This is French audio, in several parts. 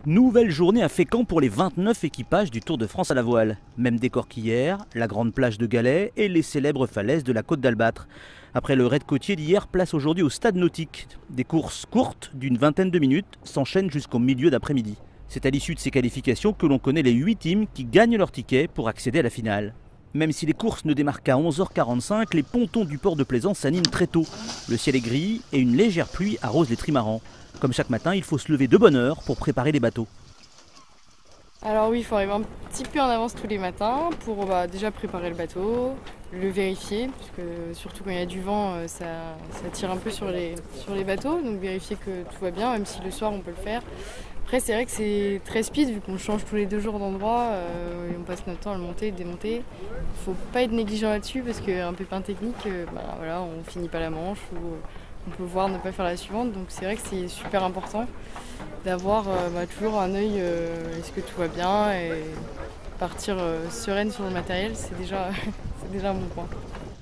Nouvelle journée à Fécamp pour les 29 équipages du Tour de France à la voile. Même décor qu'hier, la grande plage de Galets et les célèbres falaises de la Côte d'Albâtre. Après le raid côtier d'hier, place aujourd'hui au stade nautique. Des courses courtes d'une vingtaine de minutes s'enchaînent jusqu'au milieu d'après-midi. C'est à l'issue de ces qualifications que l'on connaît les 8 teams qui gagnent leur ticket pour accéder à la finale. Même si les courses ne démarrent qu'à 11h45, les pontons du port de Plaisance s'animent très tôt. Le ciel est gris et une légère pluie arrose les trimarans. Comme chaque matin, il faut se lever de bonne heure pour préparer les bateaux. Alors oui, il faut arriver un petit peu en avance tous les matins pour déjà préparer le bateau, le vérifier, puisque surtout quand il y a du vent, ça tire un peu sur les bateaux, donc vérifier que tout va bien, même si le soir on peut le faire. Après c'est vrai que c'est très speed vu qu'on change tous les 2 jours d'endroit et on passe notre temps à le monter et le démonter. Il faut pas être négligent là-dessus parce qu'un pépin technique, voilà, on finit pas la manche ou on peut voir ne pas faire la suivante, donc c'est vrai que c'est super important d'avoir toujours un œil, est-ce que tout va bien, et partir sereine sur le matériel, c'est déjà un bon point.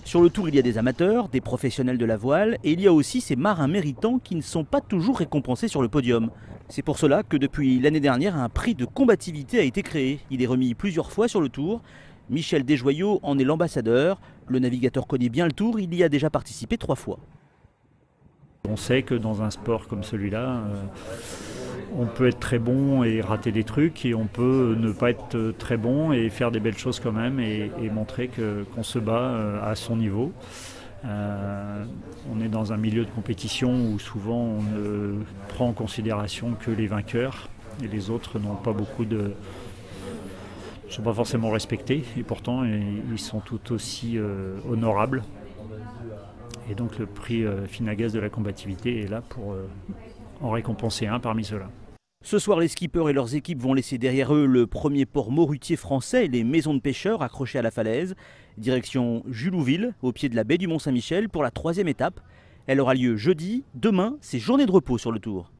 Sur le tour, il y a des amateurs, des professionnels de la voile et il y a aussi ces marins méritants qui ne sont pas toujours récompensés sur le podium. C'est pour cela que depuis l'année dernière, un prix de combativité a été créé. Il est remis plusieurs fois sur le tour. Michel Desjoyaux en est l'ambassadeur. Le navigateur connaît bien le tour, il y a déjà participé 3 fois. On sait que dans un sport comme celui-là, on peut être très bon et rater des trucs, et on peut ne pas être très bon et faire des belles choses quand même, et montrer qu'on se bat à son niveau. On est dans un milieu de compétition où souvent on ne prend en considération que les vainqueurs, et les autres n'ont pas beaucoup de... ne sont pas forcément respectés, et pourtant ils sont tout aussi honorables. Et donc le prix Finagaz de la combativité est là pour en récompenser un parmi ceux-là. Ce soir, les skippers et leurs équipes vont laisser derrière eux le premier port morutier français et les maisons de pêcheurs accrochées à la falaise. Direction Julouville, au pied de la baie du Mont-Saint-Michel, pour la 3e étape. Elle aura lieu jeudi. Demain, c'est journée de repos sur le tour.